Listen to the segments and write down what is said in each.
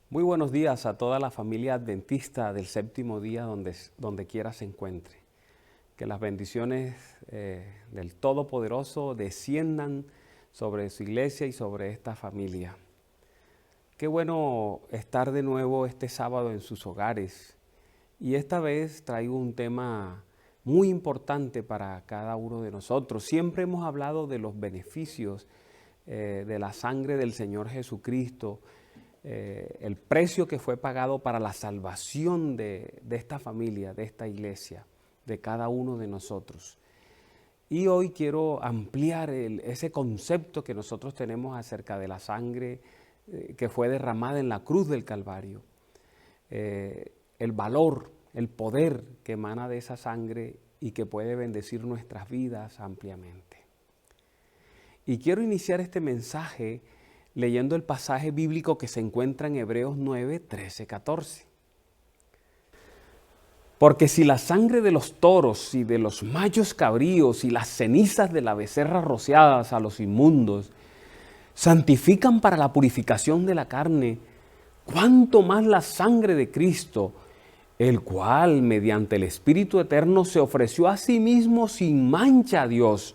Muy buenos días a toda la familia adventista del séptimo día donde quiera se encuentre. Que las bendiciones del Todopoderoso desciendan sobre su iglesia y sobre esta familia. Qué bueno estar de nuevo este sábado en sus hogares. Y esta vez traigo un tema muy importante para cada uno de nosotros. Siempre hemos hablado de los beneficios de la sangre del Señor Jesucristo, el precio que fue pagado para la salvación de esta familia, de esta iglesia, de cada uno de nosotros. Y hoy quiero ampliar ese concepto que nosotros tenemos acerca de la sangre que fue derramada en la cruz del Calvario. El valor, el poder que emana de esa sangre y que puede bendecir nuestras vidas ampliamente. Y quiero iniciar este mensaje leyendo el pasaje bíblico que se encuentra en Hebreos 9, 13, 14. Porque si la sangre de los toros y de los machos cabríos y las cenizas de la becerra rociadas a los inmundos santifican para la purificación de la carne, cuánto más la sangre de Cristo, el cual mediante el Espíritu Eterno se ofreció a sí mismo sin mancha a Dios,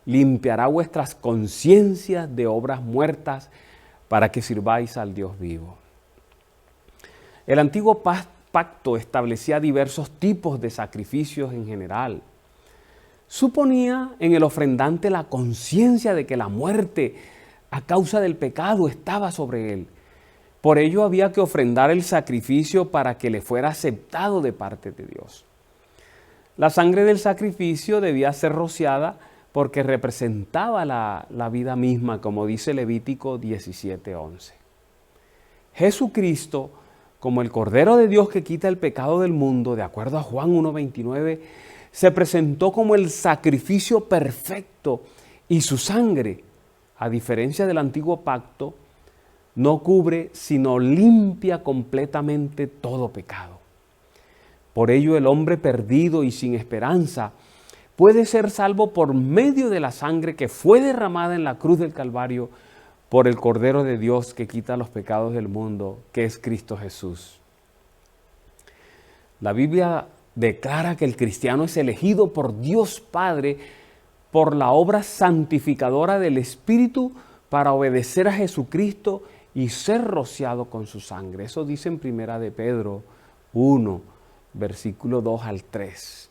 limpiará vuestras conciencias de obras muertas para que sirváis al Dios vivo. El antiguo pacto establecía diversos tipos de sacrificios en general. Suponía en el ofrendante la conciencia de que la muerte a causa del pecado estaba sobre él. Por ello había que ofrendar el sacrificio para que le fuera aceptado de parte de Dios. La sangre del sacrificio debía ser rociada porque representaba la vida misma, como dice Levítico 17:11. Jesucristo, como el Cordero de Dios que quita el pecado del mundo, de acuerdo a Juan 1:29, se presentó como el sacrificio perfecto y su sangre, a diferencia del antiguo pacto, no cubre sino limpia completamente todo pecado. Por ello el hombre perdido y sin esperanza puede ser salvo por medio de la sangre que fue derramada en la cruz del Calvario por el Cordero de Dios que quita los pecados del mundo, que es Cristo Jesús. La Biblia declara que el cristiano es elegido por Dios Padre por la obra santificadora del Espíritu para obedecer a Jesucristo y ser rociado con su sangre. Eso dice en 1 de Pedro 1, versículo 2 al 3.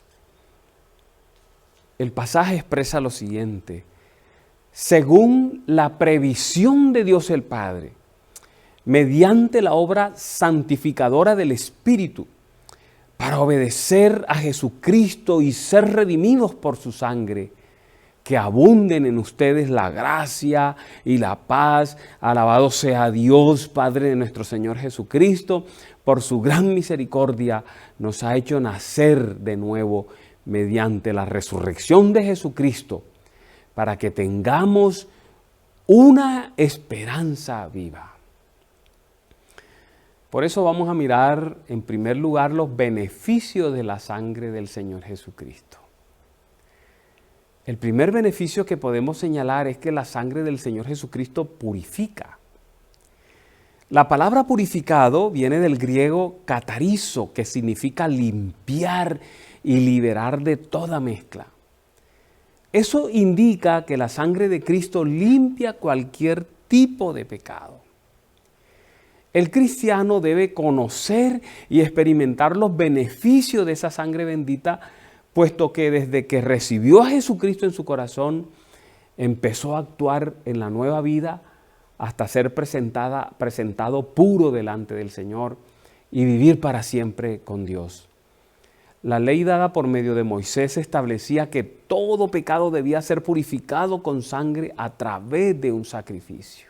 El pasaje expresa lo siguiente: según la previsión de Dios el Padre, mediante la obra santificadora del Espíritu, para obedecer a Jesucristo y ser redimidos por su sangre, que abunden en ustedes la gracia y la paz. Alabado sea Dios, Padre de nuestro Señor Jesucristo, por su gran misericordia nos ha hecho nacer de nuevo mediante la resurrección de Jesucristo, para que tengamos una esperanza viva. Por eso vamos a mirar en primer lugar los beneficios de la sangre del Señor Jesucristo. El primer beneficio que podemos señalar es que la sangre del Señor Jesucristo purifica. La palabra purificado viene del griego katarizo, que significa limpiar y liberar de toda mezcla. Eso indica que la sangre de Cristo limpia cualquier tipo de pecado. El cristiano debe conocer y experimentar los beneficios de esa sangre bendita, puesto que desde que recibió a Jesucristo en su corazón, empezó a actuar en la nueva vida hasta ser presentado puro delante del Señor y vivir para siempre con Dios. La ley dada por medio de Moisés establecía que todo pecado debía ser purificado con sangre a través de un sacrificio.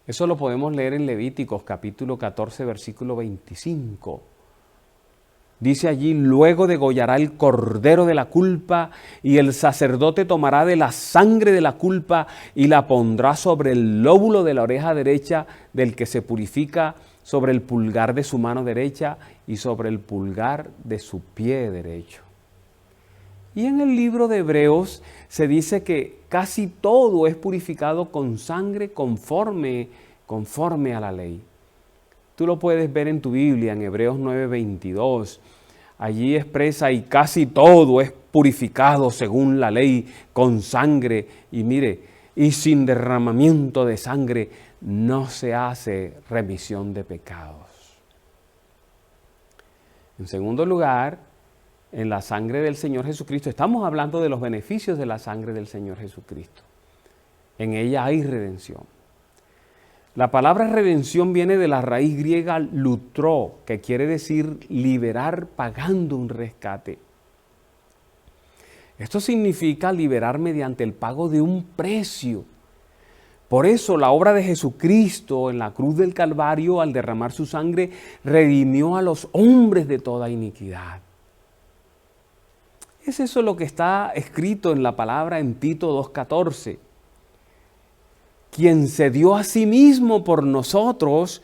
Eso lo podemos leer en Levíticos capítulo 14, versículo 25. Dice allí: luego degollará el cordero de la culpa y el sacerdote tomará de la sangre de la culpa y la pondrá sobre el lóbulo de la oreja derecha del que se purifica, sobre el pulgar de su mano derecha y sobre el pulgar de su pie derecho. Y en el libro de Hebreos se dice que casi todo es purificado con sangre conforme conforme a la ley. Tú lo puedes ver en tu Biblia, en Hebreos 9:22. Allí expresa, y casi todo es purificado según la ley, con sangre. Y mire, y sin derramamiento de sangre no se hace remisión de pecados. En segundo lugar, en la sangre del Señor Jesucristo, estamos hablando de los beneficios de la sangre del Señor Jesucristo. En ella hay redención. La palabra redención viene de la raíz griega lutro, que quiere decir liberar pagando un rescate. Esto significa liberar mediante el pago de un precio. Por eso la obra de Jesucristo en la cruz del Calvario, al derramar su sangre, redimió a los hombres de toda iniquidad. Es eso lo que está escrito en la palabra en Tito 2:14. Quien se dio a sí mismo por nosotros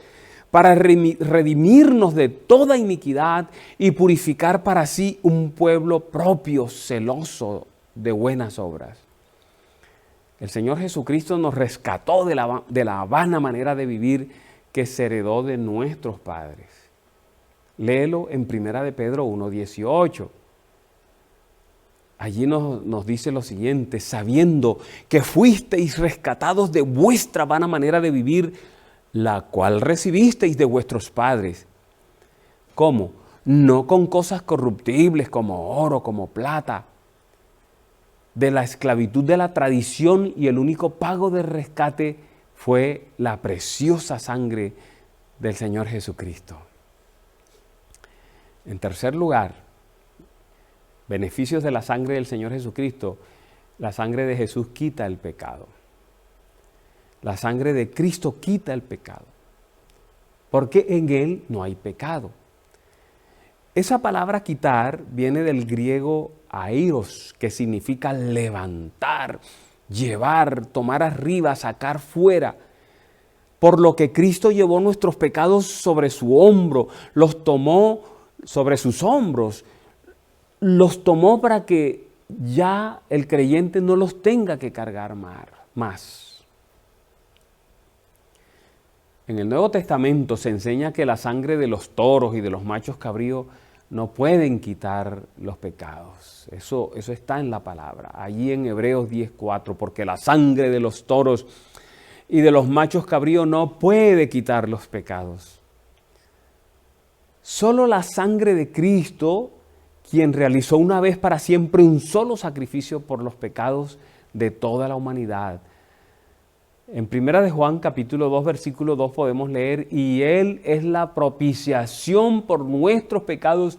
para redimirnos de toda iniquidad y purificar para sí un pueblo propio, celoso de buenas obras. El Señor Jesucristo nos rescató de la vana manera de vivir que se heredó de nuestros padres. Léelo en 1 de Pedro 1:18. Allí nos dice lo siguiente: sabiendo que fuisteis rescatados de vuestra vana manera de vivir, la cual recibisteis de vuestros padres. ¿Cómo? No con cosas corruptibles como oro, como plata, de la esclavitud de la tradición, y el único pago de rescate fue la preciosa sangre del Señor Jesucristo. En tercer lugar, beneficios de la sangre del Señor Jesucristo. La sangre de Jesús quita el pecado. La sangre de Cristo quita el pecado, porque en Él no hay pecado. Esa palabra quitar viene del griego airos, que significa levantar, llevar, tomar arriba, sacar fuera. Por lo que Cristo llevó nuestros pecados sobre su hombro, los tomó sobre sus hombros, los tomó para que ya el creyente no los tenga que cargar más. En el Nuevo Testamento se enseña que la sangre de los toros y de los machos cabríos no pueden quitar los pecados. Eso está en la palabra, allí en Hebreos 10:4, porque la sangre de los toros y de los machos cabríos no puede quitar los pecados. Solo la sangre de Cristo, quien realizó una vez para siempre un solo sacrificio por los pecados de toda la humanidad. En 1 de Juan capítulo 2 versículo 2 podemos leer: y Él es la propiciación por nuestros pecados,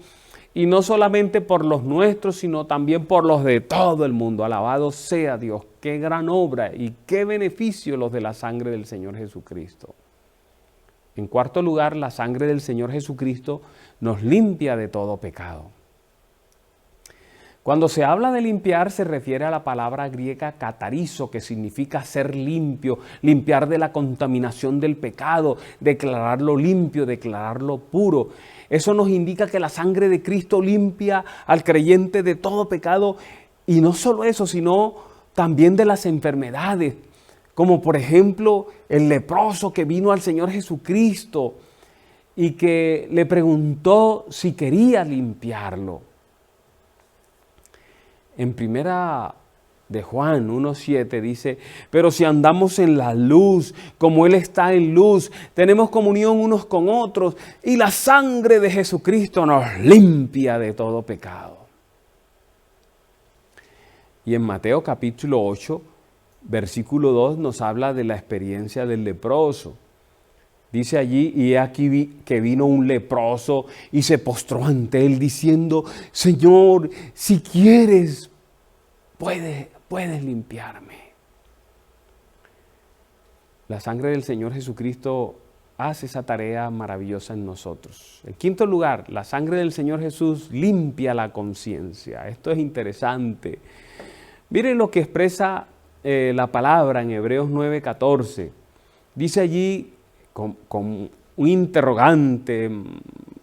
y no solamente por los nuestros, sino también por los de todo el mundo. Alabado sea Dios. Qué gran obra y qué beneficio los de la sangre del Señor Jesucristo. En cuarto lugar, la sangre del Señor Jesucristo nos limpia de todo pecado. Cuando se habla de limpiar, se refiere a la palabra griega catarizo, que significa ser limpio, limpiar de la contaminación del pecado, declararlo limpio, declararlo puro. Eso nos indica que la sangre de Cristo limpia al creyente de todo pecado, y no solo eso, sino también de las enfermedades, como por ejemplo el leproso que vino al Señor Jesucristo y que le preguntó si quería limpiarlo. En 1 de Juan 1:7 dice: pero si andamos en la luz, como Él está en luz, tenemos comunión unos con otros, y la sangre de Jesucristo nos limpia de todo pecado. Y en Mateo capítulo 8, versículo 2 nos habla de la experiencia del leproso. Dice allí: y he aquí que vino un leproso y se postró ante Él diciendo: Señor, si quieres, puedes limpiarme. La sangre del Señor Jesucristo hace esa tarea maravillosa en nosotros. En quinto lugar, la sangre del Señor Jesús limpia la conciencia. Esto es interesante. Miren lo que expresa la palabra en Hebreos 9:14. Dice allí, con un interrogante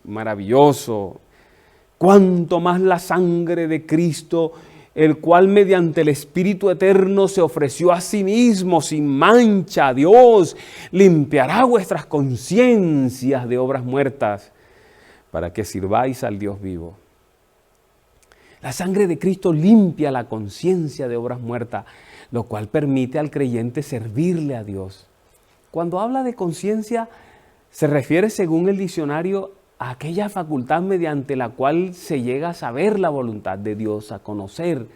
maravilloso: cuánto más la sangre de Cristo, el cual mediante el Espíritu Eterno se ofreció a sí mismo sin mancha a Dios, limpiará vuestras conciencias de obras muertas para que sirváis al Dios vivo. La sangre de Cristo limpia la conciencia de obras muertas, lo cual permite al creyente servirle a Dios. Cuando habla de conciencia, se refiere, según el diccionario, a aquella facultad mediante la cual se llega a saber la voluntad de Dios, a conocer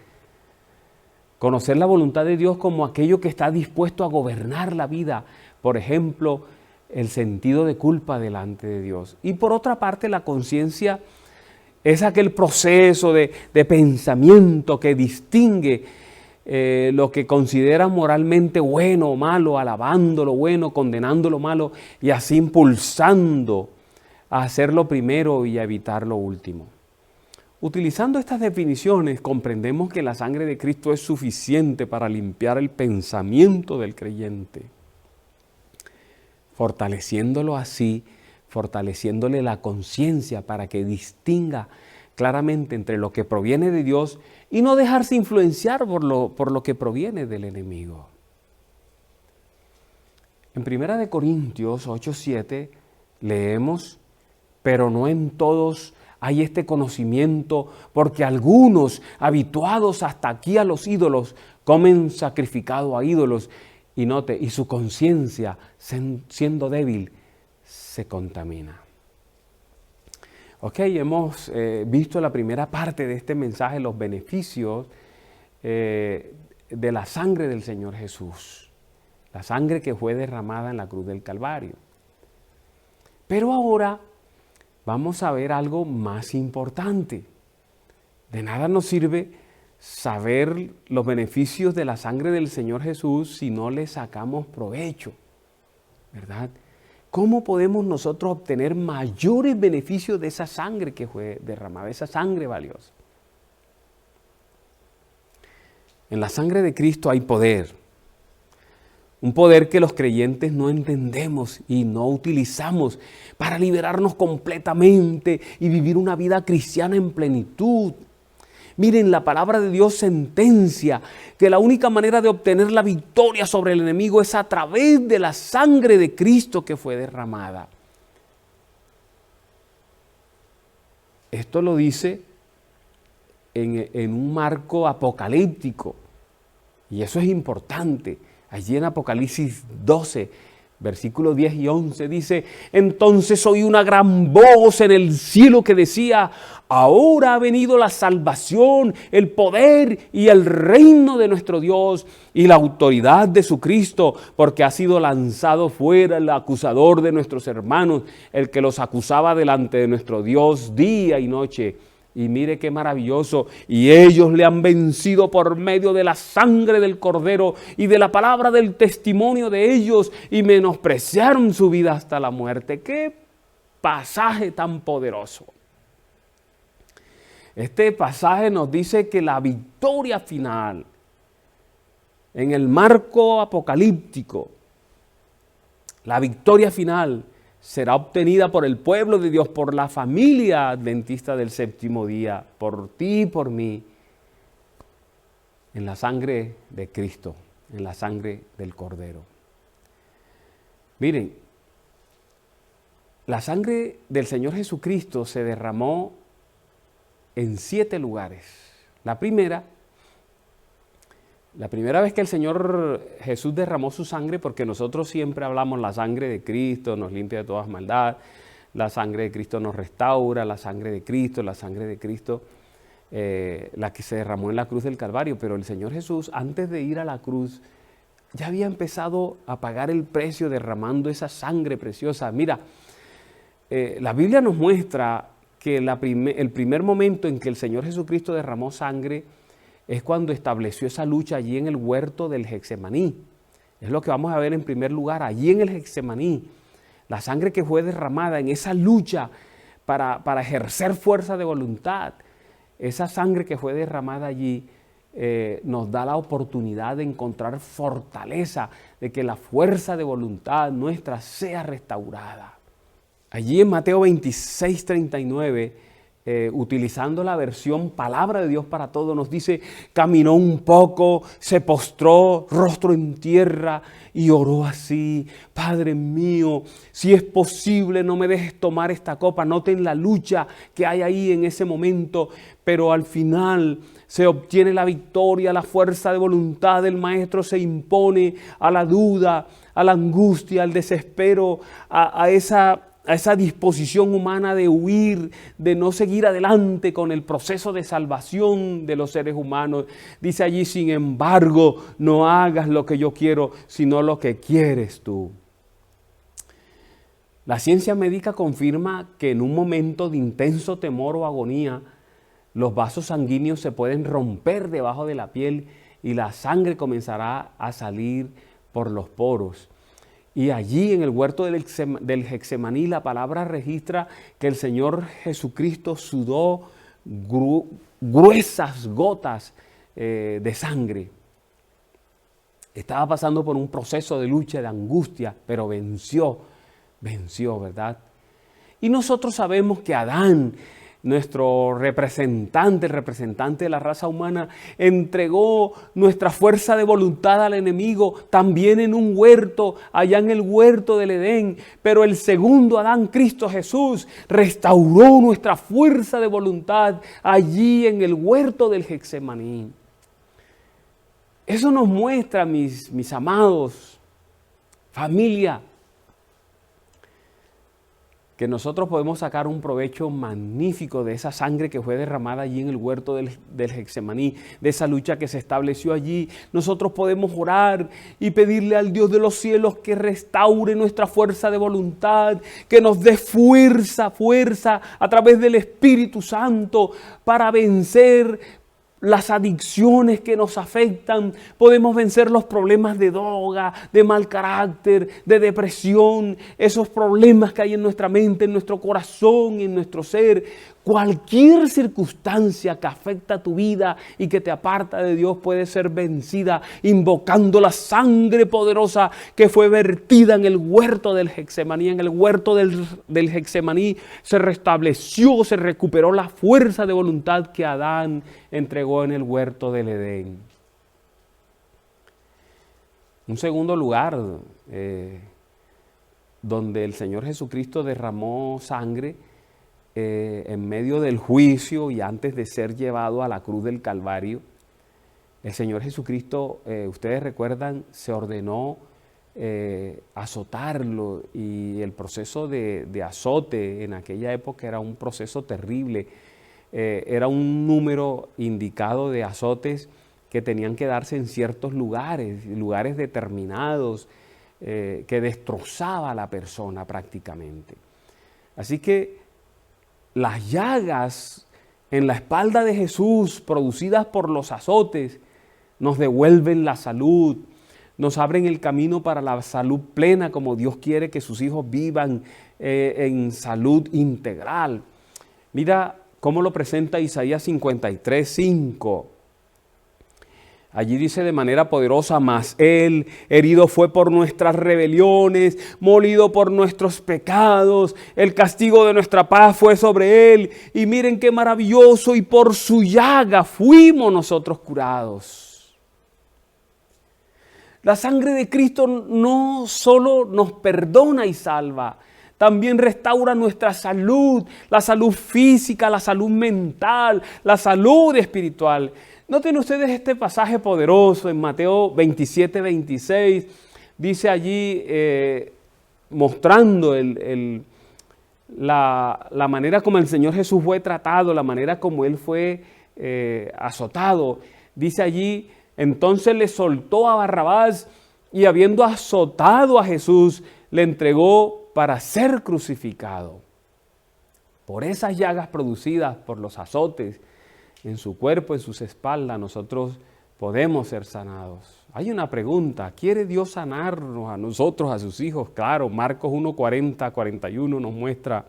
la voluntad de Dios como aquello que está dispuesto a gobernar la vida. Por ejemplo, el sentido de culpa delante de Dios. Y por otra parte, la conciencia es aquel proceso de pensamiento que distingue lo que considera moralmente bueno o malo, alabando lo bueno, condenando lo malo y así impulsando a hacer lo primero y a evitar lo último. Utilizando estas definiciones, comprendemos que la sangre de Cristo es suficiente para limpiar el pensamiento del creyente, fortaleciéndolo así, fortaleciéndole la conciencia para que distinga claramente entre lo que proviene de Dios y no dejarse influenciar por lo que proviene del enemigo. En 1 Corintios 8:7 leemos: pero no en todos hay este conocimiento, porque algunos, habituados hasta aquí a los ídolos, comen sacrificado a ídolos, y su conciencia, siendo débil, se contamina. Ok, hemos visto la primera parte de este mensaje, los beneficios de la sangre del Señor Jesús, la sangre que fue derramada en la cruz del Calvario. Pero ahora vamos a ver algo más importante. De nada nos sirve saber los beneficios de la sangre del Señor Jesús si no le sacamos provecho, ¿verdad? ¿Cómo podemos nosotros obtener mayores beneficios de esa sangre que fue derramada, esa sangre valiosa? En la sangre de Cristo hay poder. Un poder que los creyentes no entendemos y no utilizamos para liberarnos completamente y vivir una vida cristiana en plenitud. Miren, la palabra de Dios sentencia que la única manera de obtener la victoria sobre el enemigo es a través de la sangre de Cristo que fue derramada. Esto lo dice en un marco apocalíptico, y eso es importante. Allí en Apocalipsis 12, versículos 10 y 11 dice: entonces oí una gran voz en el cielo que decía: ahora ha venido la salvación, el poder y el reino de nuestro Dios y la autoridad de su Cristo, porque ha sido lanzado fuera el acusador de nuestros hermanos, el que los acusaba delante de nuestro Dios día y noche. Y mire qué maravilloso, y ellos le han vencido por medio de la sangre del Cordero y de la palabra del testimonio de ellos, y menospreciaron su vida hasta la muerte. ¡Qué pasaje tan poderoso! Este pasaje nos dice que la victoria final, en el marco apocalíptico, la victoria final será obtenida por el pueblo de Dios, por la familia adventista del séptimo día, por ti y por mí, en la sangre de Cristo, en la sangre del Cordero. Miren, la sangre del Señor Jesucristo se derramó en 7 lugares. La primera vez que el Señor Jesús derramó su sangre, porque nosotros siempre hablamos la sangre de Cristo nos limpia de toda maldad, la sangre de Cristo nos restaura, la sangre de Cristo, la que se derramó en la cruz del Calvario. Pero el Señor Jesús, antes de ir a la cruz, ya había empezado a pagar el precio derramando esa sangre preciosa. Mira, la Biblia nos muestra que el primer momento en que el Señor Jesucristo derramó sangre es cuando estableció esa lucha allí en el huerto del Getsemaní. Es lo que vamos a ver en primer lugar, allí en el Getsemaní. La sangre que fue derramada en esa lucha para ejercer fuerza de voluntad. Esa sangre que fue derramada allí nos da la oportunidad de encontrar fortaleza, de que la fuerza de voluntad nuestra sea restaurada. Allí en Mateo 26:39 utilizando la versión Palabra de Dios para Todos, nos dice: caminó un poco, se postró, rostro en tierra, y oró así: Padre mío, si es posible, no me dejes tomar esta copa. Noten la lucha que hay ahí en ese momento, pero al final se obtiene la victoria. La fuerza de voluntad del Maestro se impone a la duda, a la angustia, al desespero, a esa disposición humana de huir, de no seguir adelante con el proceso de salvación de los seres humanos. Dice allí: sin embargo, no hagas lo que yo quiero, sino lo que quieres tú. La ciencia médica confirma que en un momento de intenso temor o agonía, los vasos sanguíneos se pueden romper debajo de la piel y la sangre comenzará a salir por los poros. Y allí en el huerto del Getsemaní, la palabra registra que el Señor Jesucristo sudó gruesas gotas de sangre. Estaba pasando por un proceso de lucha, de angustia, pero venció, ¿verdad? Y nosotros sabemos que Adán, nuestro representante, el representante de la raza humana, entregó nuestra fuerza de voluntad al enemigo también en un huerto, allá en el huerto del Edén. Pero el segundo Adán, Cristo Jesús, restauró nuestra fuerza de voluntad allí en el huerto del Getsemaní. Eso nos muestra, mis amados, familia, que nosotros podemos sacar un provecho magnífico de esa sangre que fue derramada allí en el huerto del Getsemaní, de esa lucha que se estableció allí. Nosotros podemos orar y pedirle al Dios de los cielos que restaure nuestra fuerza de voluntad, que nos dé fuerza a través del Espíritu Santo para vencer las adicciones que nos afectan. Podemos vencer los problemas de droga, de mal carácter, de depresión, esos problemas que hay en nuestra mente, en nuestro corazón, en nuestro ser. Cualquier circunstancia que afecta a tu vida y que te aparta de Dios puede ser vencida invocando la sangre poderosa que fue vertida en el huerto del Getsemaní. En el huerto del Getsemaní se restableció, se recuperó la fuerza de voluntad que Adán entregó en el huerto del Edén. Un segundo lugar donde el Señor Jesucristo derramó sangre en medio del juicio y antes de ser llevado a la cruz del Calvario. El Señor Jesucristo, ustedes recuerdan, se ordenó azotarlo, y el proceso de azote en aquella época era un proceso terrible. Era un número indicado de azotes que tenían que darse en ciertos lugares determinados, que destrozaba a la persona prácticamente. Así que las llagas en la espalda de Jesús, producidas por los azotes, nos devuelven la salud, nos abren el camino para la salud plena, como Dios quiere que sus hijos vivan en salud integral. Mira cómo lo presenta Isaías 53:5. Allí dice de manera poderosa: mas Él herido fue por nuestras rebeliones, molido por nuestros pecados, el castigo de nuestra paz fue sobre Él. Y miren qué maravilloso: y por su llaga fuimos nosotros curados. La sangre de Cristo no solo nos perdona y salva, también restaura nuestra salud, la salud física, la salud mental, la salud espiritual. Noten ustedes este pasaje poderoso en Mateo 27:26. Dice allí, mostrando la manera como el Señor Jesús fue tratado, la manera como Él fue azotado. Dice allí: entonces le soltó a Barrabás, y habiendo azotado a Jesús, le entregó para ser crucificado. Por esas llagas producidas por los azotes en su cuerpo, en sus espaldas, nosotros podemos ser sanados. Hay una pregunta: ¿quiere Dios sanarnos a nosotros, a sus hijos? Claro, Marcos 1:40-41 nos muestra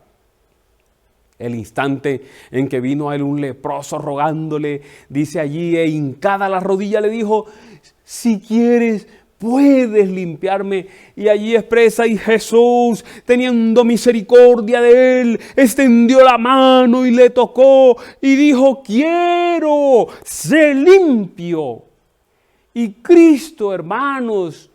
el instante en que vino a él un leproso rogándole, dice allí, e hincada la rodilla le dijo: si quieres, puedes limpiarme. Y allí expresa, y Jesús, teniendo misericordia de él, extendió la mano y le tocó y dijo, quiero, sé limpio. Y Cristo, hermanos,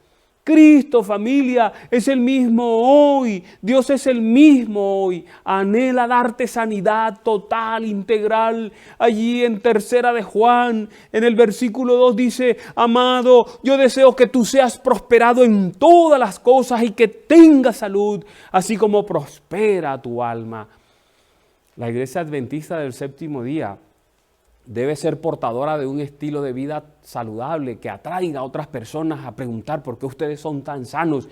Cristo, familia, es el mismo hoy. Dios es el mismo hoy. Anhela darte sanidad total, integral. Allí en 3 de Juan, en el versículo 2 dice, amado, yo deseo que tú seas prosperado en todas las cosas y que tengas salud, así como prospera tu alma. La Iglesia Adventista del Séptimo Día debe ser portadora de un estilo de vida saludable que atraiga a otras personas a preguntar por qué ustedes son tan sanos,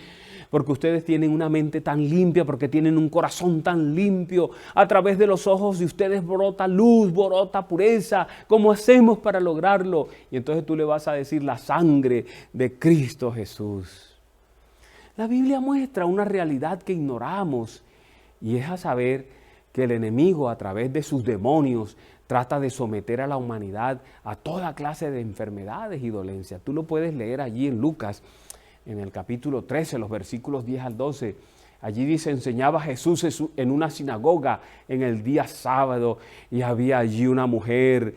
porque ustedes tienen una mente tan limpia, porque tienen un corazón tan limpio. A través de los ojos de ustedes brota luz, brota pureza. ¿Cómo hacemos para lograrlo? Y entonces tú le vas a decir la sangre de Cristo Jesús. La Biblia muestra una realidad que ignoramos y es a saber que el enemigo a través de sus demonios trata de someter a la humanidad a toda clase de enfermedades y dolencias. Tú lo puedes leer allí en Lucas, en el capítulo 13, los versículos 10 al 12. Allí dice, enseñaba Jesús en una sinagoga en el día sábado y había allí una mujer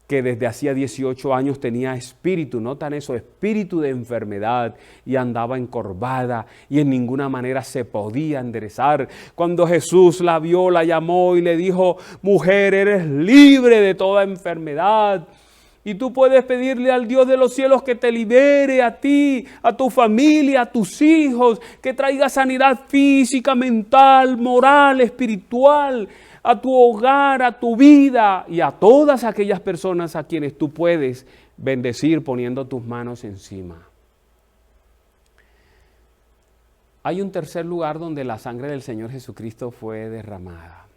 que desde hacía 18 años tenía espíritu, notan eso, espíritu de enfermedad, y andaba encorvada y en ninguna manera se podía enderezar. Cuando Jesús la vio, la llamó y le dijo, mujer, eres libre de toda enfermedad. Y tú puedes pedirle al Dios de los cielos que te libere a ti, a tu familia, a tus hijos, que traiga sanidad física, mental, moral, espiritual, a tu hogar, a tu vida y a todas aquellas personas a quienes tú puedes bendecir poniendo tus manos encima. Hay un tercer lugar donde la sangre del Señor Jesucristo fue derramada.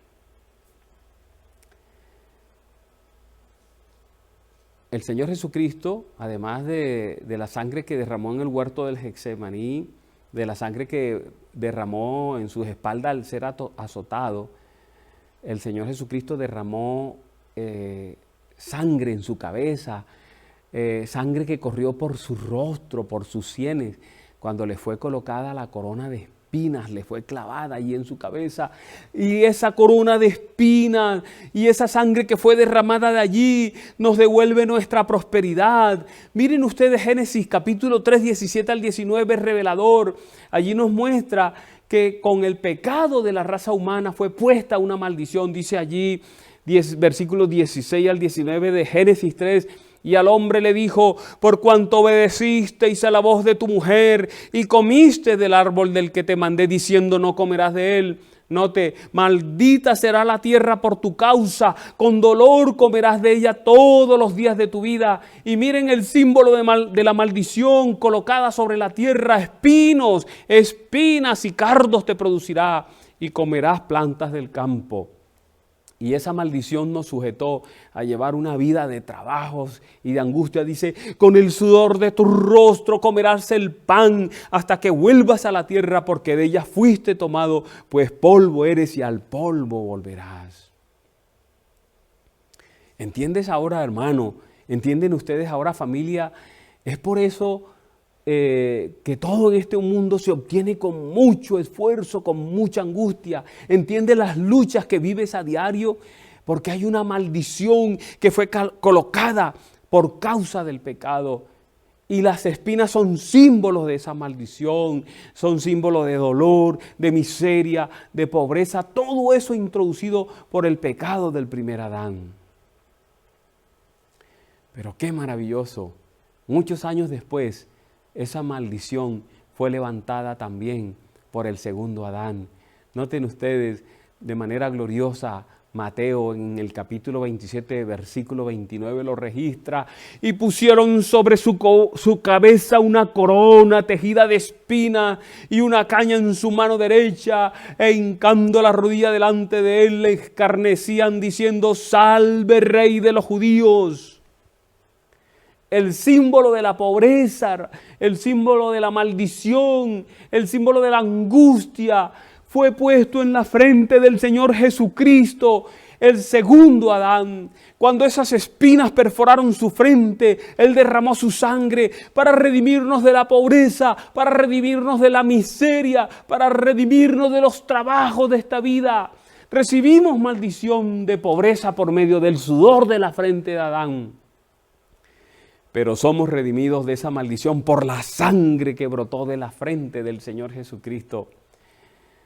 El Señor Jesucristo, además de la sangre que derramó en el huerto del Getsemaní, de la sangre que derramó en sus espaldas al ser azotado, el Señor Jesucristo derramó sangre en su cabeza, sangre que corrió por su rostro, por sus sienes, cuando le fue colocada la corona de espinas, le fue clavada allí en su cabeza. Y esa corona de espinas y esa sangre que fue derramada de allí nos devuelve nuestra prosperidad. Miren ustedes Génesis capítulo 3, 17 al 19, es revelador. Allí nos muestra que con el pecado de la raza humana fue puesta una maldición. Dice allí, versículos 16 al 19 de Génesis 3, y al hombre le dijo, por cuanto obedecisteis a la voz de tu mujer y comiste del árbol del que te mandé diciendo no comerás de él. Note, maldita será la tierra por tu causa, con dolor comerás de ella todos los días de tu vida. Y miren el símbolo de la maldición colocada sobre la tierra, espinos, espinas y cardos te producirá y comerás plantas del campo. Y esa maldición nos sujetó a llevar una vida de trabajos y de angustia. Dice, con el sudor de tu rostro comerás el pan hasta que vuelvas a la tierra, porque de ella fuiste tomado, pues polvo eres y al polvo volverás. ¿Entiendes ahora, hermano? ¿Entienden ustedes ahora, familia? Es por eso que todo en este mundo se obtiene con mucho esfuerzo, con mucha angustia. Entiende las luchas que vives a diario, porque hay una maldición que fue colocada por causa del pecado. Y las espinas son símbolos de esa maldición, son símbolos de dolor, de miseria, de pobreza, todo eso introducido por el pecado del primer Adán. Pero qué maravilloso, muchos años después, esa maldición fue levantada también por el segundo Adán. Noten ustedes de manera gloriosa, Mateo en el capítulo 27, versículo 29 lo registra. Y pusieron sobre su cabeza una corona tejida de espinas y una caña en su mano derecha. E hincando la rodilla delante de él, le escarnecían diciendo, salve Rey de los judíos. El símbolo de la pobreza, el símbolo de la maldición, el símbolo de la angustia fue puesto en la frente del Señor Jesucristo. el segundo Adán, cuando esas espinas perforaron su frente, Él derramó su sangre para redimirnos de la pobreza, para redimirnos de la miseria, para redimirnos de los trabajos de esta vida. Recibimos maldición de pobreza por medio del sudor de la frente de Adán. Pero somos redimidos de esa maldición por la sangre que brotó de la frente del Señor Jesucristo.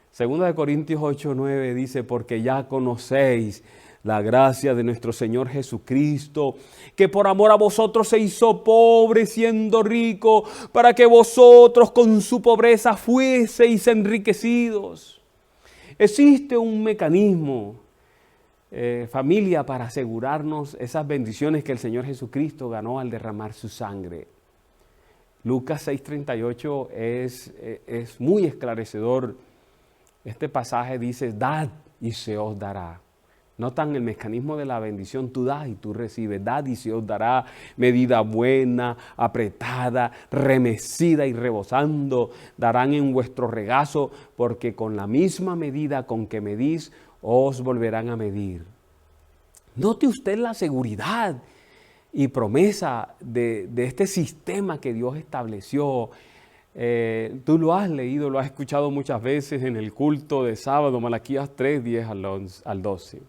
Segunda de Corintios 8:9 dice, porque ya conocéis la gracia de nuestro Señor Jesucristo, que por amor a vosotros se hizo pobre siendo rico, para que vosotros con su pobreza fueseis enriquecidos. Existe un mecanismo, familia, para asegurarnos esas bendiciones que el Señor Jesucristo ganó al derramar su sangre. Lucas 6:38 es muy esclarecedor. Este pasaje dice, dad y se os dará. Notan el mecanismo de la bendición, tú das y tú recibes, dad y se os dará, medida buena, apretada, remecida y rebosando, darán en vuestro regazo, porque con la misma medida con que medís, os volverán a medir. Note usted la seguridad y promesa de este sistema que Dios estableció. Tú lo has leído, lo has escuchado muchas veces en el culto de sábado, Malaquías 3, 10 al 12.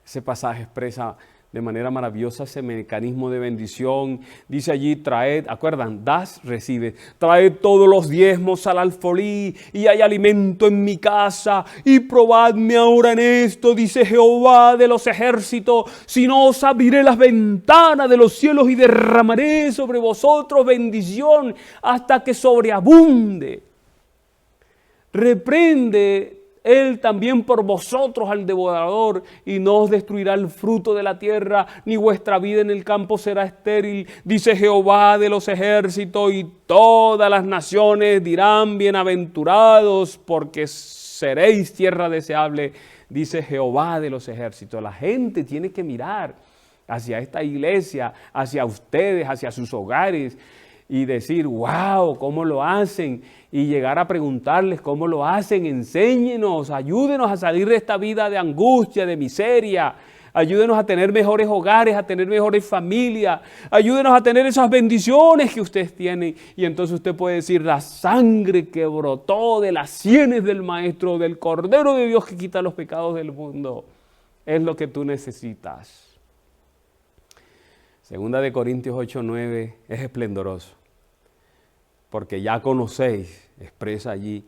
Ese pasaje expresa de manera maravillosa ese mecanismo de bendición. Dice allí, traed, ¿acuerdan? Das, recibe. Traed todos los diezmos al alfolí y hay alimento en mi casa. Y probadme ahora en esto, dice Jehová de los ejércitos. Si no, os abriré las ventanas de los cielos y derramaré sobre vosotros bendición hasta que sobreabunde. Reprende Él también por vosotros al devorador, y no os destruirá el fruto de la tierra, ni vuestra vida en el campo será estéril, dice Jehová de los ejércitos, y todas las naciones dirán bienaventurados, porque seréis tierra deseable, dice Jehová de los ejércitos. La gente tiene que mirar hacia esta iglesia, hacia ustedes, hacia sus hogares, y decir, wow, ¿cómo lo hacen? Y llegar a preguntarles cómo lo hacen. Enséñenos, ayúdenos a salir de esta vida de angustia, de miseria. Ayúdenos a tener mejores hogares, a tener mejores familias. Ayúdenos a tener esas bendiciones que ustedes tienen. Y entonces usted puede decir, la sangre que brotó de las sienes del Maestro, del Cordero de Dios que quita los pecados del mundo, es lo que tú necesitas. Segunda de Corintios 8:9 es esplendoroso. Porque ya conocéis, expresa allí,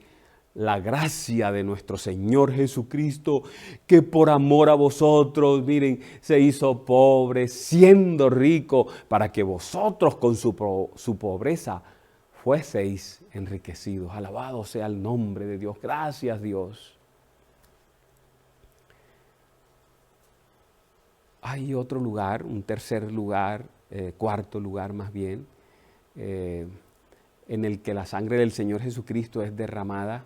la gracia de nuestro Señor Jesucristo, que por amor a vosotros, miren, se hizo pobre, siendo rico, para que vosotros con su pobreza fueseis enriquecidos. Alabado sea el nombre de Dios. Gracias, Dios. Hay otro lugar, un tercer lugar, cuarto lugar más bien, en el que la sangre del Señor Jesucristo es derramada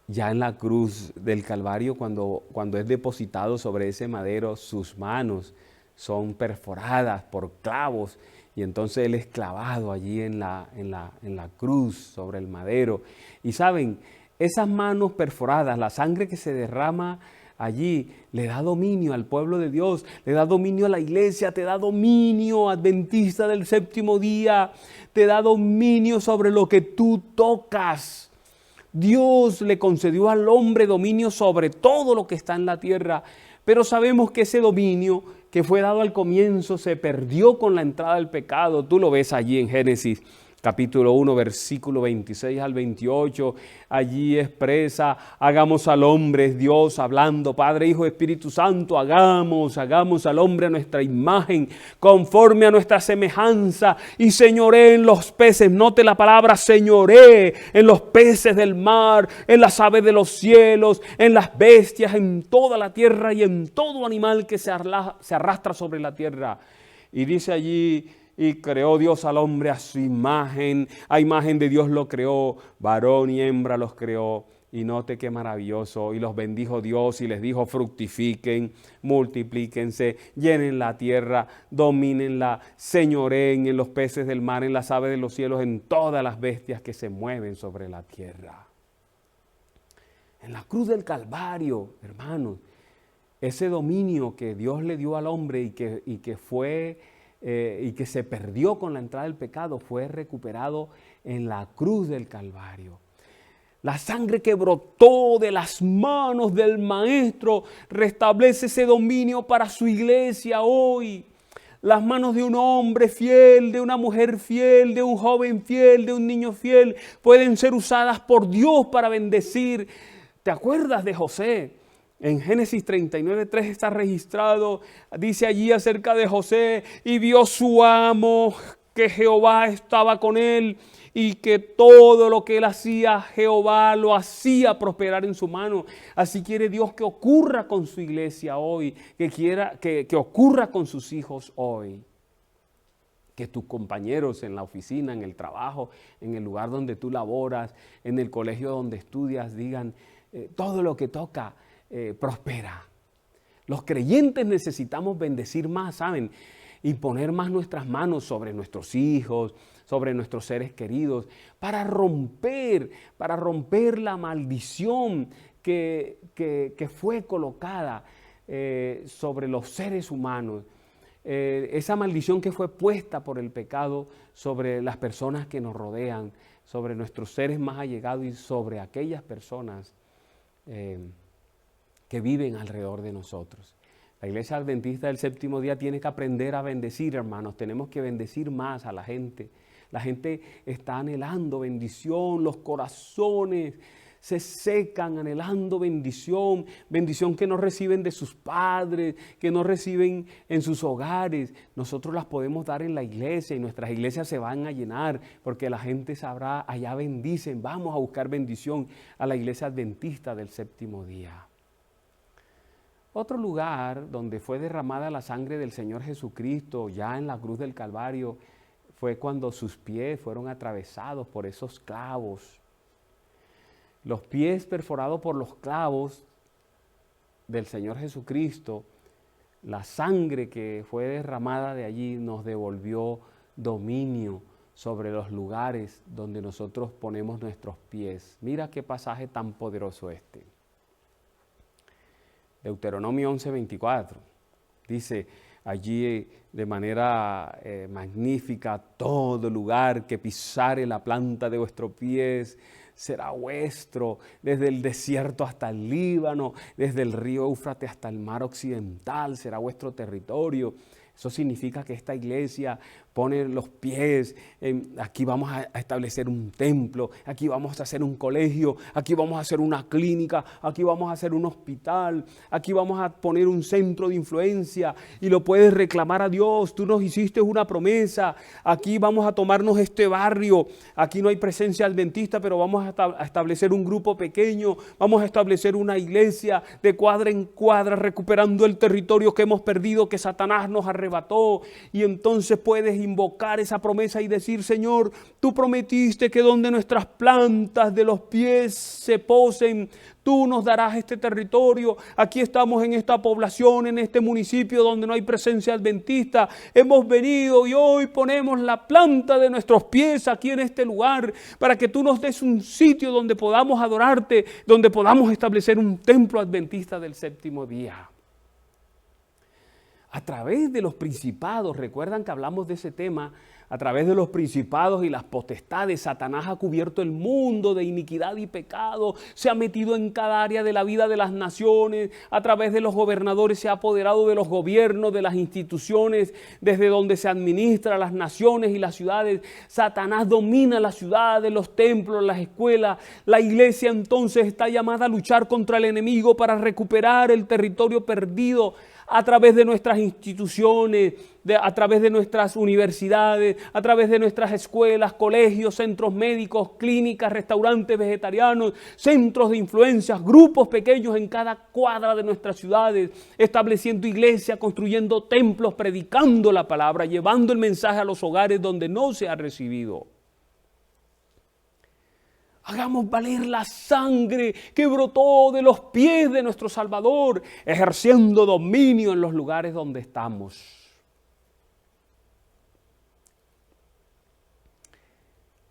ya en la cruz del Calvario, cuando es depositado sobre ese madero, sus manos son perforadas por clavos y entonces Él es clavado allí en la cruz sobre el madero. Y saben, esas manos perforadas, la sangre que se derrama allí, le da dominio al pueblo de Dios, le da dominio a la iglesia, te da dominio, adventista del séptimo día, te da dominio sobre lo que tú tocas. Dios le concedió al hombre dominio sobre todo lo que está en la tierra, pero sabemos que ese dominio que fue dado al comienzo se perdió con la entrada del pecado. Tú lo ves allí en Génesis capítulo 1, versículo 26 al 28, allí expresa, hagamos al hombre, Dios hablando, Padre, Hijo, Espíritu Santo, hagamos al hombre a nuestra imagen, conforme a nuestra semejanza, y señoré en los peces. Note la palabra señoré, en los peces del mar, en las aves de los cielos, en las bestias, en toda la tierra y en todo animal que se arrastra sobre la tierra. Y dice allí, y creó Dios al hombre a su imagen, a imagen de Dios lo creó, varón y hembra los creó. Y note qué maravilloso, y los bendijo Dios y les dijo, fructifiquen, multiplíquense, llenen la tierra, domínenla, señoreen en los peces del mar, en las aves de los cielos, en todas las bestias que se mueven sobre la tierra. En la cruz del Calvario, hermanos, ese dominio que Dios le dio al hombre y que se perdió con la entrada del pecado fue recuperado en la cruz del Calvario. La sangre que brotó de las manos del Maestro restablece ese dominio para su iglesia hoy. Las manos de un hombre fiel, de una mujer fiel, de un joven fiel, de un niño fiel, pueden ser usadas por Dios para bendecir. ¿Te acuerdas de José? En Génesis 39:3 está registrado, dice allí acerca de José, y vio su amo que Jehová estaba con él y que todo lo que él hacía, Jehová lo hacía prosperar en su mano. Así quiere Dios que ocurra con su iglesia hoy, que ocurra con sus hijos hoy. Que tus compañeros en la oficina, en el trabajo, en el lugar donde tú laboras, en el colegio donde estudias, digan, todo lo que toca prospera. Los creyentes necesitamos bendecir más, ¿saben? Y poner más nuestras manos sobre nuestros hijos, sobre nuestros seres queridos, para romper la maldición que fue colocada sobre los seres humanos. Esa maldición que fue puesta por el pecado sobre las personas que nos rodean, sobre nuestros seres más allegados y sobre aquellas personas que viven alrededor de nosotros. La Iglesia Adventista del Séptimo Día tiene que aprender a bendecir, hermanos. Tenemos que bendecir más a la gente. La gente está anhelando bendición, los corazones se secan anhelando bendición, bendición que no reciben de sus padres, que no reciben en sus hogares. Nosotros las podemos dar en la iglesia y nuestras iglesias se van a llenar porque la gente sabrá, allá bendicen, vamos a buscar bendición a la Iglesia Adventista del Séptimo Día. Otro lugar donde fue derramada la sangre del Señor Jesucristo, ya en la cruz del Calvario, fue cuando sus pies fueron atravesados por esos clavos. Los pies perforados por los clavos del Señor Jesucristo, la sangre que fue derramada de allí nos devolvió dominio sobre los lugares donde nosotros ponemos nuestros pies. Mira qué pasaje tan poderoso este. Deuteronomio 11:24, dice allí de manera magnífica, todo lugar que pisare la planta de vuestros pies será vuestro, desde el desierto hasta el Líbano, desde el río Éufrates hasta el mar occidental, será vuestro territorio. Eso significa que esta iglesia pone los pies, aquí vamos a establecer un templo, aquí vamos a hacer un colegio, aquí vamos a hacer una clínica, aquí vamos a hacer un hospital, aquí vamos a poner un centro de influencia y lo puedes reclamar a Dios. Tú nos hiciste una promesa, aquí vamos a tomarnos este barrio, aquí no hay presencia adventista, pero vamos a establecer un grupo pequeño, vamos a establecer una iglesia de cuadra en cuadra, recuperando el territorio que hemos perdido, que Satanás nos arrebató, y entonces puedes invocar esa promesa y decir: Señor, tú prometiste que donde nuestras plantas de los pies se posen, tú nos darás este territorio. Aquí estamos en esta población, en este municipio donde no hay presencia adventista. Hemos venido y hoy ponemos la planta de nuestros pies aquí en este lugar para que tú nos des un sitio donde podamos adorarte, donde podamos establecer un templo adventista del séptimo día. A través de los principados, recuerdan que hablamos de ese tema, a través de los principados y las potestades, Satanás ha cubierto el mundo de iniquidad y pecado, se ha metido en cada área de la vida de las naciones, a través de los gobernadores se ha apoderado de los gobiernos, de las instituciones, desde donde se administra las naciones y las ciudades. Satanás domina las ciudades, los templos, las escuelas. La iglesia entonces está llamada a luchar contra el enemigo para recuperar el territorio perdido a través de nuestras instituciones, a través de nuestras universidades, a través de nuestras escuelas, colegios, centros médicos, clínicas, restaurantes vegetarianos, centros de influencias, grupos pequeños en cada cuadra de nuestras ciudades, estableciendo iglesias, construyendo templos, predicando la palabra, llevando el mensaje a los hogares donde no se ha recibido. Hagamos valer la sangre que brotó de los pies de nuestro Salvador, ejerciendo dominio en los lugares donde estamos.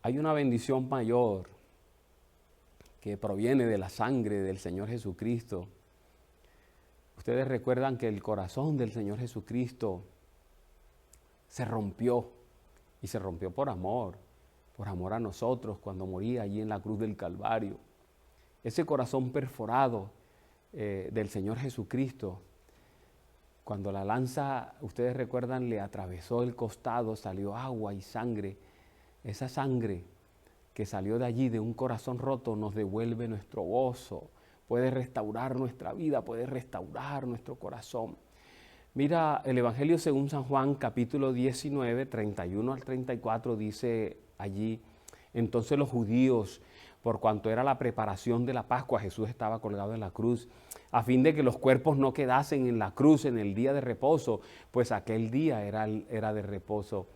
Hay una bendición mayor que proviene de la sangre del Señor Jesucristo. Ustedes recuerdan que el corazón del Señor Jesucristo se rompió, y se rompió por amor a nosotros cuando moría allí en la cruz del Calvario. Ese corazón perforado del Señor Jesucristo, cuando la lanza, ustedes recuerdan, le atravesó el costado, salió agua y sangre. Esa sangre que salió de allí, de un corazón roto, nos devuelve nuestro gozo, puede restaurar nuestra vida, puede restaurar nuestro corazón. Mira, el Evangelio según San Juan, capítulo 19, 31 al 34, dice allí: entonces los judíos, por cuanto era la preparación de la Pascua, Jesús estaba colgado en la cruz, a fin de que los cuerpos no quedasen en la cruz en el día de reposo, pues aquel día era de reposo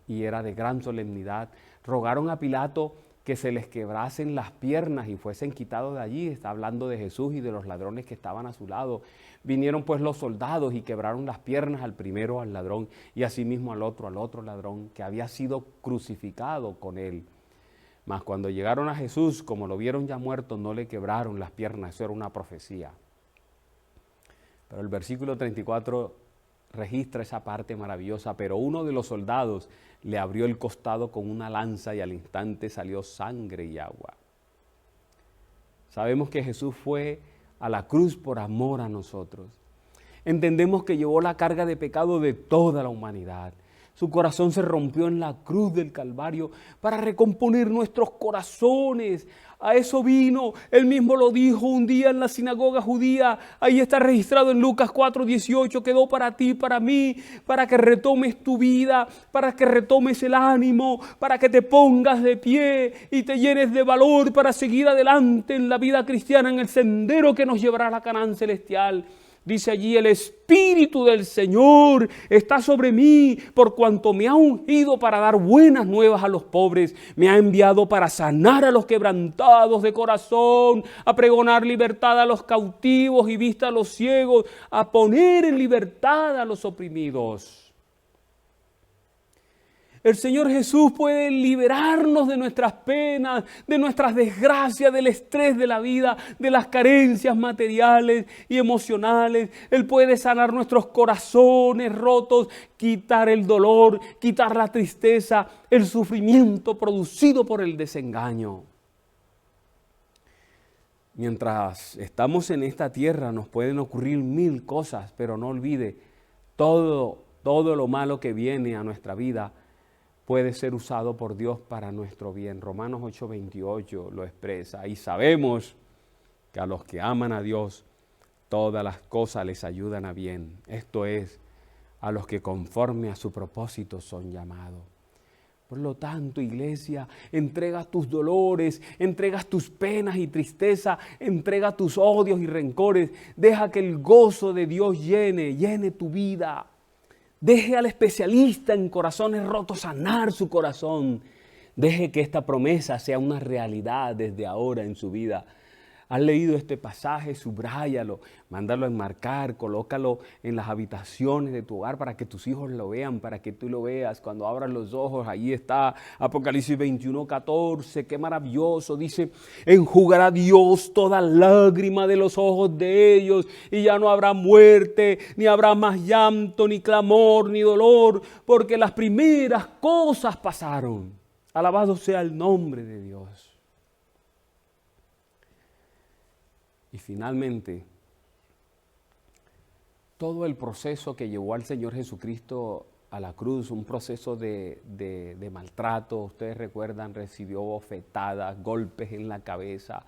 y era de gran solemnidad, rogaron a Pilato que se les quebrasen las piernas y fuesen quitados de allí. Está hablando de Jesús y de los ladrones que estaban a su lado. Vinieron pues los soldados y quebraron las piernas al primero, al ladrón, y asimismo al otro ladrón que había sido crucificado con él. Mas cuando llegaron a Jesús, como lo vieron ya muerto, no le quebraron las piernas. Eso era una profecía. Pero el versículo 34 registra esa parte maravillosa. Pero uno de los soldados le abrió el costado con una lanza y al instante salió sangre y agua. Sabemos que Jesús fue a la cruz por amor a nosotros. Entendemos que llevó la carga de pecado de toda la humanidad. Su corazón se rompió en la cruz del Calvario para recomponer nuestros corazones. A eso vino, Él mismo lo dijo un día en la sinagoga judía. Ahí está registrado en Lucas 4:18, quedó para ti, para mí, para que retomes tu vida, para que retomes el ánimo, para que te pongas de pie y te llenes de valor para seguir adelante en la vida cristiana, en el sendero que nos llevará a la Canaán celestial. Dice allí: el Espíritu del Señor está sobre mí, por cuanto me ha ungido para dar buenas nuevas a los pobres. Me ha enviado para sanar a los quebrantados de corazón, a pregonar libertad a los cautivos y vista a los ciegos, a poner en libertad a los oprimidos. El Señor Jesús puede liberarnos de nuestras penas, de nuestras desgracias, del estrés de la vida, de las carencias materiales y emocionales. Él puede sanar nuestros corazones rotos, quitar el dolor, quitar la tristeza, el sufrimiento producido por el desengaño. Mientras estamos en esta tierra nos pueden ocurrir 1000 cosas, pero no olvide, todo lo malo que viene a nuestra vida puede ser usado por Dios para nuestro bien. Romanos 8:28 lo expresa. Y sabemos que a los que aman a Dios, todas las cosas les ayudan a bien. Esto es, a los que conforme a su propósito son llamados. Por lo tanto, iglesia, entrega tus dolores, entregas tus penas y tristeza, entrega tus odios y rencores. Deja que el gozo de Dios llene tu vida. Deje al especialista en corazones rotos sanar su corazón. Deje que esta promesa sea una realidad desde ahora en su vida. ¿Has leído este pasaje? Subráyalo, mándalo a enmarcar, colócalo en las habitaciones de tu hogar para que tus hijos lo vean, para que tú lo veas. Cuando abras los ojos, ahí está Apocalipsis 21:14, qué maravilloso. Dice: enjugará Dios toda lágrima de los ojos de ellos y ya no habrá muerte, ni habrá más llanto, ni clamor, ni dolor, porque las primeras cosas pasaron. Alabado sea el nombre de Dios. Y finalmente, todo el proceso que llevó al Señor Jesucristo a la cruz, un proceso de maltrato, ustedes recuerdan, recibió bofetadas, golpes en la cabeza,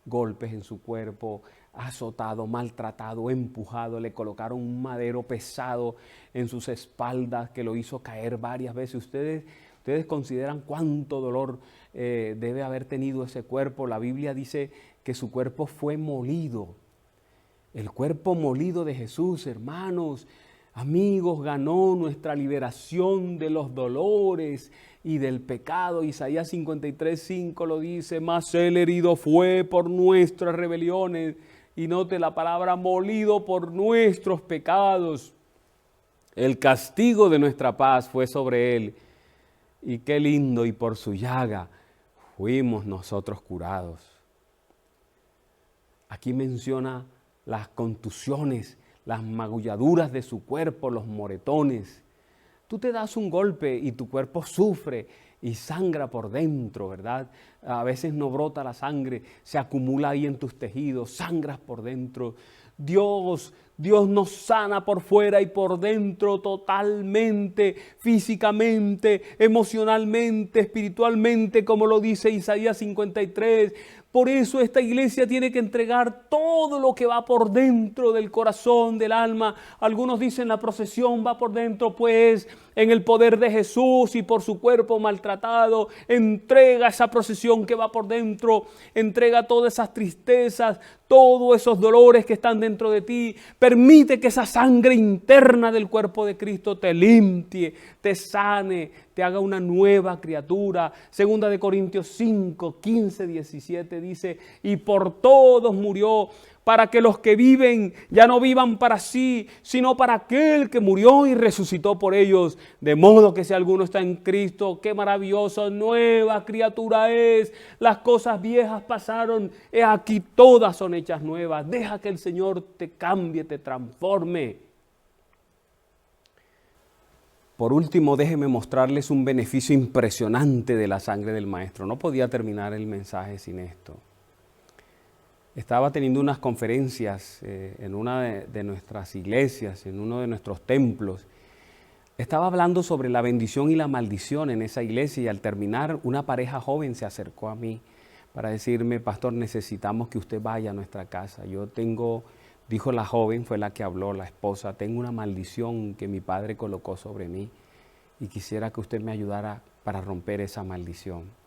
golpes en su cuerpo, azotado, maltratado, empujado, le colocaron un madero pesado en sus espaldas que lo hizo caer varias veces. Ustedes consideran cuánto dolor debe haber tenido ese cuerpo. La Biblia dice que su cuerpo fue molido. El cuerpo molido de Jesús, hermanos, amigos, ganó nuestra liberación de los dolores y del pecado. Isaías 53:5 lo dice: mas él herido fue por nuestras rebeliones. Y note la palabra molido por nuestros pecados. El castigo de nuestra paz fue sobre él. Y qué lindo, y por su llaga fuimos nosotros curados. Aquí menciona las contusiones, las magulladuras de su cuerpo, los moretones. Tú te das un golpe y tu cuerpo sufre y sangra por dentro, ¿verdad? A veces no brota la sangre, se acumula ahí en tus tejidos, sangras por dentro. Dios nos sana por fuera y por dentro totalmente, físicamente, emocionalmente, espiritualmente, como lo dice Isaías 53. Por eso esta iglesia tiene que entregar todo lo que va por dentro del corazón, del alma. Algunos dicen la procesión va por dentro, pues en el poder de Jesús y por su cuerpo maltratado. Entrega esa procesión que va por dentro. Entrega todas esas tristezas, todos esos dolores que están dentro de ti. Permite que esa sangre interna del cuerpo de Cristo te limpie, te sane, te haga una nueva criatura. Segunda de Corintios 5, 15, 17 dice, y por todos murió, para que los que viven ya no vivan para sí, sino para aquel que murió y resucitó por ellos. De modo que si alguno está en Cristo, qué maravilloso, nueva criatura es. Las cosas viejas pasaron, he aquí todas son hechas nuevas. Deja que el Señor te cambie, te transforme. Por último, déjenme mostrarles un beneficio impresionante de la sangre del Maestro. No podía terminar el mensaje sin esto. Estaba teniendo unas conferencias en una de nuestras iglesias, en uno de nuestros templos. Estaba hablando sobre la bendición y la maldición en esa iglesia y al terminar una pareja joven se acercó a mí para decirme, pastor, necesitamos que usted vaya a nuestra casa. Yo tengo, dijo la joven, fue la que habló, la esposa, tengo una maldición que mi padre colocó sobre mí y quisiera que usted me ayudara para romper esa maldición.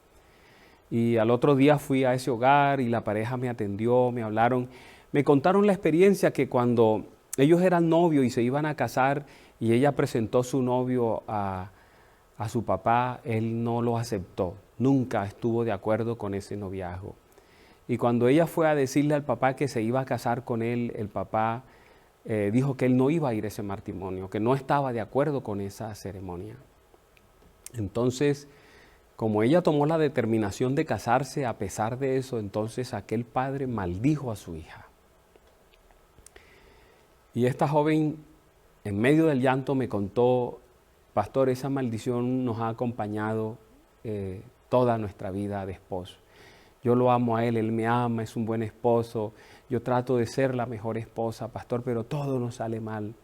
Y al otro día fui a ese hogar y la pareja me atendió, me hablaron, me contaron la experiencia que cuando ellos eran novios y se iban a casar y ella presentó su novio a su papá, él no lo aceptó, nunca estuvo de acuerdo con ese noviazgo. Y cuando ella fue a decirle al papá que se iba a casar con él, el papá dijo que él no iba a ir a ese matrimonio, que no estaba de acuerdo con esa ceremonia. Entonces, como ella tomó la determinación de casarse, a pesar de eso, entonces aquel padre maldijo a su hija. Y esta joven, en medio del llanto, me contó, pastor, esa maldición nos ha acompañado toda nuestra vida de esposo. Yo lo amo a él me ama, es un buen esposo, yo trato de ser la mejor esposa, pastor, pero todo nos sale mal.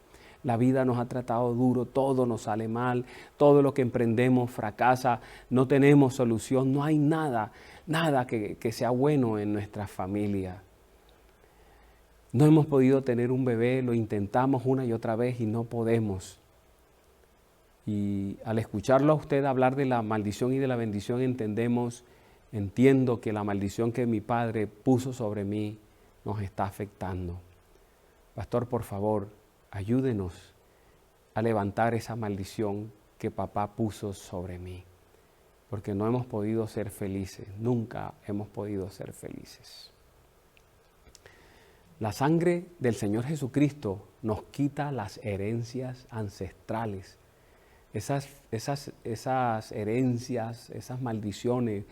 La vida nos ha tratado duro, todo nos sale mal, todo lo que emprendemos fracasa, no tenemos solución, no hay nada que sea bueno en nuestra familia. No hemos podido tener un bebé, lo intentamos una y otra vez y no podemos. Y al escucharlo a usted hablar de la maldición y de la bendición entiendo que la maldición que mi padre puso sobre mí nos está afectando. Pastor, por favor, ayúdenos a levantar esa maldición que papá puso sobre mí, porque no hemos podido ser felices, nunca hemos podido ser felices. La sangre del Señor Jesucristo nos quita las herencias ancestrales, esas herencias, esas maldiciones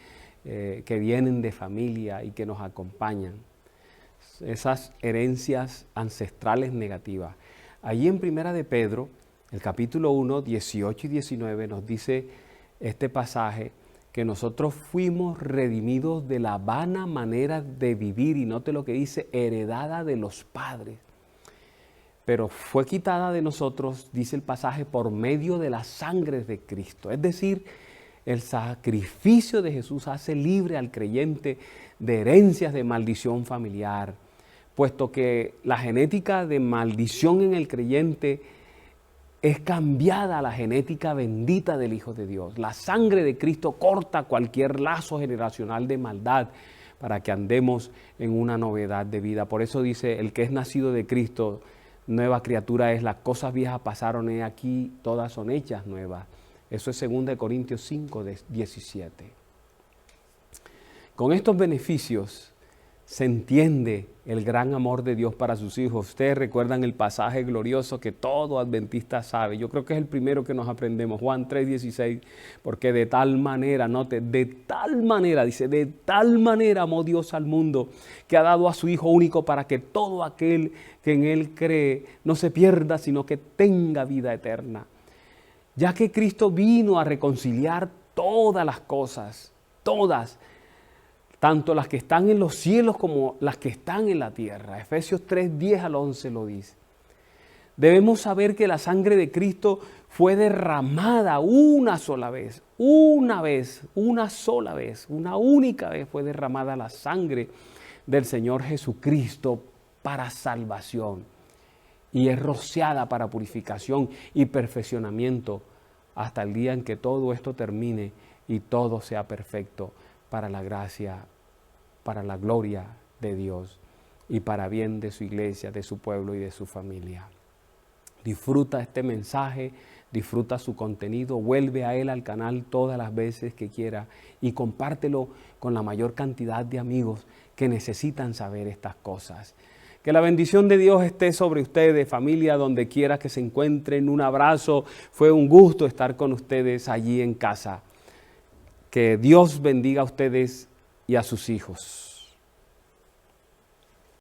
que vienen de familia y que nos acompañan, esas herencias ancestrales negativas. Allí en Primera de Pedro, el capítulo 1, 18 y 19 nos dice este pasaje que nosotros fuimos redimidos de la vana manera de vivir, y note lo que dice, heredada de los padres. Pero fue quitada de nosotros, dice el pasaje, por medio de la sangre de Cristo. Es decir, el sacrificio de Jesús hace libre al creyente de herencias de maldición familiar, puesto que la genética de maldición en el creyente es cambiada a la genética bendita del Hijo de Dios. La sangre de Cristo corta cualquier lazo generacional de maldad para que andemos en una novedad de vida. Por eso dice, el que es nacido de Cristo, nueva criatura es, las cosas viejas pasaron, he aquí, todas son hechas nuevas. Eso es 2 Corintios 5, 17. Con estos beneficios se entiende el gran amor de Dios para sus hijos. Ustedes recuerdan el pasaje glorioso que todo adventista sabe. Yo creo que es el primero que nos aprendemos, Juan 3:16, porque de tal manera, note, de tal manera, dice, de tal manera amó Dios al mundo, que ha dado a su Hijo único para que todo aquel que en Él cree no se pierda, sino que tenga vida eterna. Ya que Cristo vino a reconciliar todas las cosas, todas, tanto las que están en los cielos como las que están en la tierra. Efesios 3:10-11 lo dice. Debemos saber que la sangre de Cristo fue derramada una sola vez, una única vez fue derramada la sangre del Señor Jesucristo para salvación. Y es rociada para purificación y perfeccionamiento hasta el día en que todo esto termine y todo sea perfecto para la gracia, para la gloria de Dios y para bien de su iglesia, de su pueblo y de su familia. Disfruta este mensaje, disfruta su contenido, vuelve a él al canal todas las veces que quiera y compártelo con la mayor cantidad de amigos que necesitan saber estas cosas. Que la bendición de Dios esté sobre ustedes, familia, donde quiera que se encuentren. Un abrazo, fue un gusto estar con ustedes allí en casa. Que Dios bendiga a ustedes y a sus hijos.